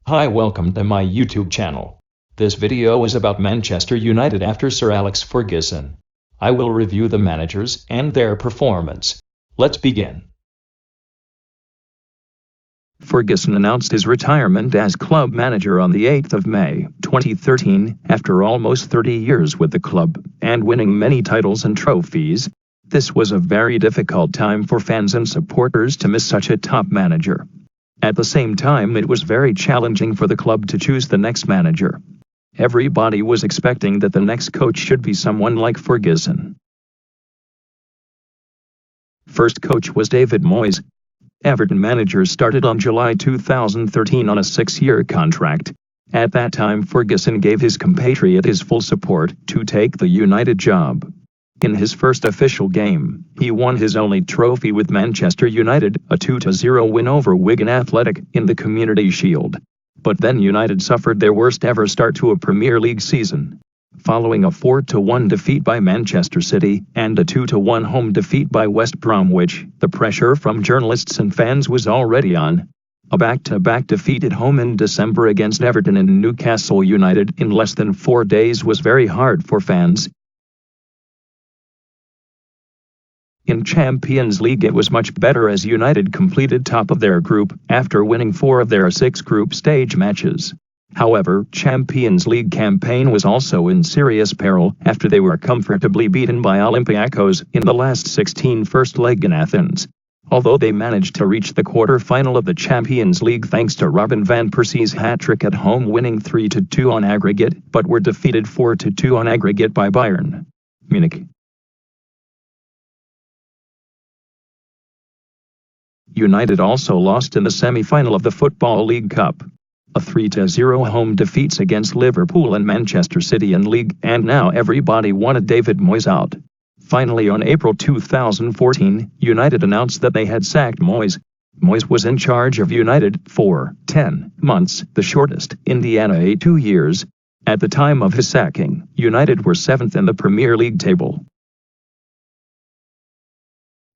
Hi, welcome to my YouTube channel. This video is about Manchester United after Sir Alex Ferguson. I will review the managers and their performance. Let's begin. Ferguson announced his retirement as club manager on the 8th of May, 2013, after almost 30 years with the club, and winning many titles and trophies. This was a very difficult time for fans and supporters to miss such a top manager. At the same time, it was very challenging for the club to choose the next manager. Everybody was expecting that the next coach should be someone like Ferguson. First coach was David Moyes. Everton manager started on July 2013 on a 6-year contract. At that time, Ferguson gave his compatriot his full support to take the United job. In his first official game, he won his only trophy with Manchester United, a 2-0 win over Wigan Athletic in the Community Shield. But then United suffered their worst ever start to a Premier League season. Following a 4-1 defeat by Manchester City and a 2-1 home defeat by West Bromwich, the pressure from journalists and fans was already on. A back-to-back defeat at home in December against Everton and Newcastle United in less than 4 days was very hard for fans. In Champions League it was much better as United completed top of their group after winning 4 of their 6 group stage matches. However, Champions League campaign was also in serious peril after they were comfortably beaten by Olympiacos in the last 16 first leg in Athens. Although they managed to reach the quarter-final of the Champions League thanks to Robin van Persie's hat-trick at home, winning 3-2 on aggregate, but were defeated 4-2 on aggregate by Bayern Munich. United also lost in the semi-final of the Football League Cup. A 3-0 home defeats against Liverpool and Manchester City in League, and now everybody wanted David Moyes out. Finally, on April 2014, United announced that they had sacked Moyes. Moyes was in charge of United for 10 months, the shortest in the NA 2 years. At the time of his sacking, United were 7th in the Premier League table.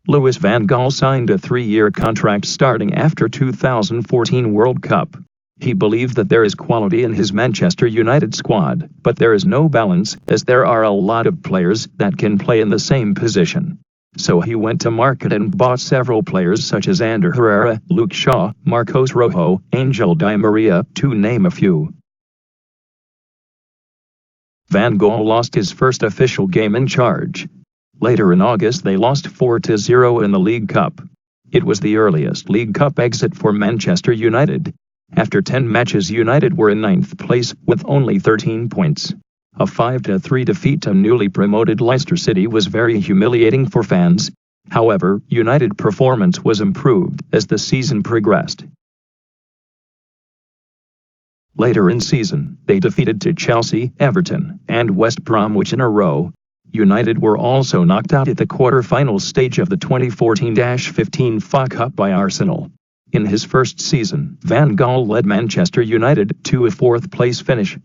Louis van Gaal signed a 3-year contract starting after 2014 World Cup. He believed that there is quality in his Manchester United squad, but there is no balance, as there are a lot of players that can play in the same position. So he went to market and bought several players such as Ander Herrera, Luke Shaw, Marcos Rojo, Angel Di Maria, to name a few. Van Gaal lost his first official game in charge. Later in August they lost 4-0 in the League Cup. It was the earliest League Cup exit for Manchester United. After 10 matches, United were in 9th place with only 13 points. A 5-3 defeat to newly promoted Leicester City was very humiliating for fans. However, United performance was improved as the season progressed. Later in season, they defeated to Chelsea, Everton, and West Bromwich in a row. United were also knocked out at the quarter-final stage of the 2014-15 FA Cup by Arsenal. In his first season, Van Gaal led Manchester United to a 4th-place finish.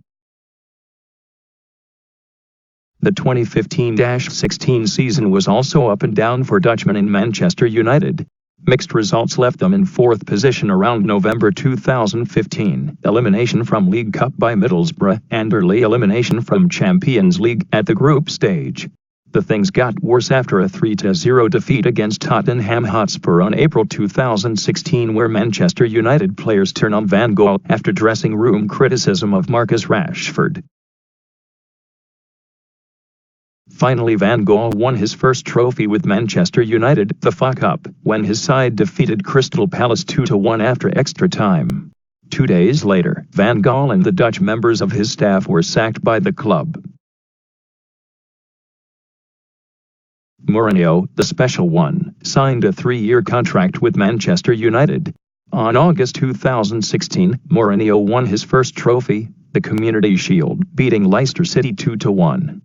The 2015-16 season was also up and down for Dutchmen in Manchester United. Mixed results left them in 4th position around November 2015, elimination from League Cup by Middlesbrough, and early elimination from Champions League at the group stage. The things got worse after a 3-0 defeat against Tottenham Hotspur on April 2016, where Manchester United players turn on Van Gaal after dressing room criticism of Marcus Rashford. Finally, Van Gaal won his first trophy with Manchester United, the FA Cup, when his side defeated Crystal Palace 2-1 after extra time. 2 days later, Van Gaal and the Dutch members of his staff were sacked by the club. Mourinho, the special one, signed a 3-year contract with Manchester United. On August 2016, Mourinho won his first trophy, the Community Shield, beating Leicester City 2-1.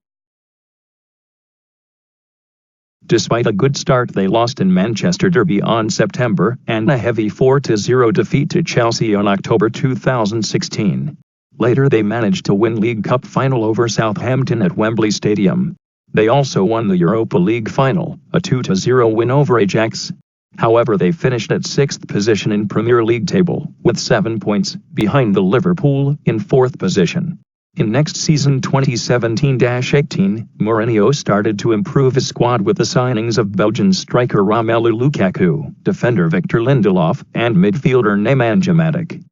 Despite a good start, they lost in Manchester Derby on September, and a heavy 4-0 defeat to Chelsea on October 2016. Later they managed to win League Cup final over Southampton at Wembley Stadium. They also won the Europa League final, a 2-0 win over Ajax. However, they finished at 6th position in Premier League table, with 7 points behind the Liverpool in 4th position. In next season 2017-18, Mourinho started to improve his squad with the signings of Belgian striker Romelu Lukaku, defender Victor Lindelof, and midfielder Nemanja Matic.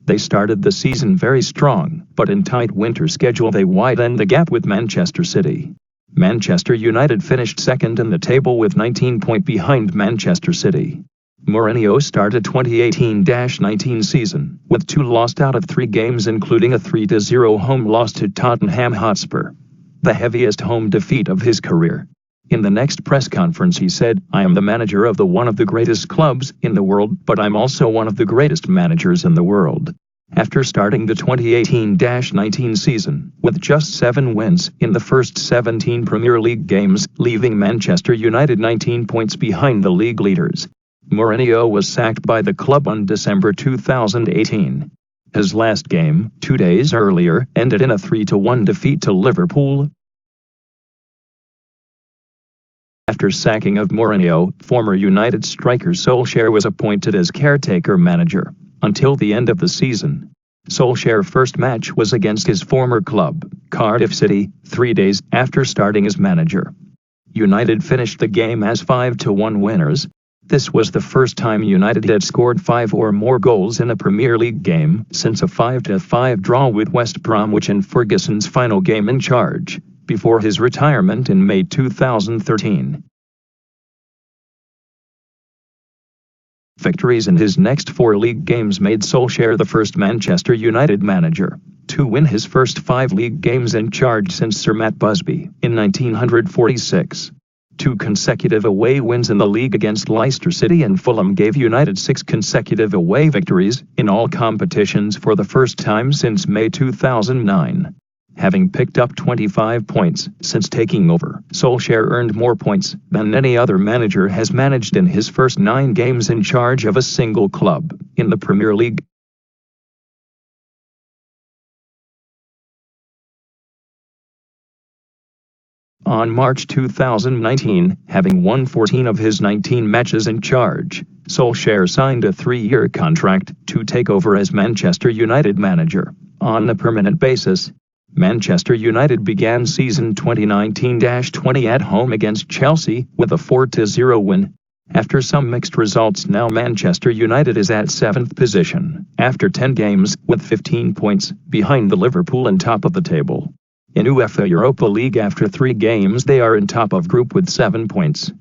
They started the season very strong, but in tight winter schedule they widened the gap with Manchester City. Manchester United finished second in the table with 19 points behind Manchester City. Mourinho started 2018-19 season with 2 lost out of 3 games, including a 3-0 home loss to Tottenham Hotspur, the heaviest home defeat of his career. In the next press conference he said, "I am the manager of one of the greatest clubs in the world, but I'm also one of the greatest managers in the world." After starting the 2018-19 season with just 7 wins in the first 17 Premier League games, leaving Manchester United 19 points behind the league leaders, Mourinho was sacked by the club on December 2018. His last game, 2 days earlier, ended in a 3-1 defeat to Liverpool. After sacking of Mourinho, former United striker Solskjaer was appointed as caretaker manager until the end of the season. Solskjaer's first match was against his former club, Cardiff City, 3 days after starting as manager. United finished the game as 5-1 winners. This was the first time United had scored 5 or more goals in a Premier League game since a 5-5 draw with West Bromwich in Ferguson's final game in charge, before his retirement in May 2013. Victories in his next 4 league games made Solskjaer the first Manchester United manager to win his first 5 league games in charge since Sir Matt Busby in 1946. 2 consecutive away wins in the league against Leicester City and Fulham gave United 6 consecutive away victories in all competitions for the first time since May 2009. Having picked up 25 points since taking over, Solskjaer earned more points than any other manager has managed in his first 9 games in charge of a single club in the Premier League. On March 2019, having won 14 of his 19 matches in charge, Solskjaer signed a 3-year contract to take over as Manchester United manager on a permanent basis. Manchester United began season 2019-20 at home against Chelsea with a 4-0 win. After some mixed results, now Manchester United is at 7th position after 10 games with 15 points behind the Liverpool and top of the table. In UEFA Europa League, after 3 games they are in top of group with 7 points.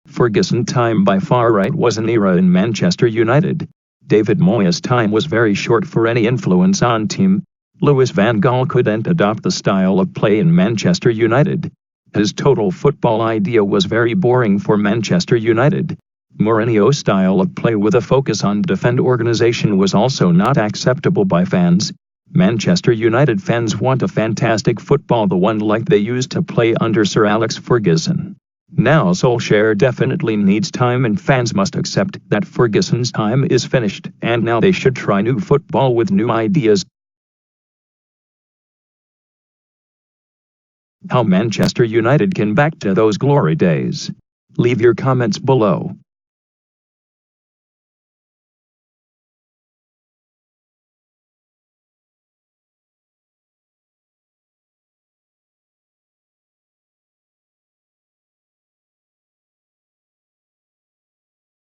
Ferguson time by far right was an era in Manchester United. David Moyes' time was very short for any influence on team. Louis van Gaal couldn't adopt the style of play in Manchester United. His total football idea was very boring for Manchester United. Mourinho's style of play with a focus on defend organization was also not acceptable by fans. Manchester United fans want a fantastic football, the one like they used to play under Sir Alex Ferguson. Now Solskjaer definitely needs time, and fans must accept that Ferguson's time is finished, and now they should try new football with new ideas. How Manchester United can back to those glory days? Leave your comments below.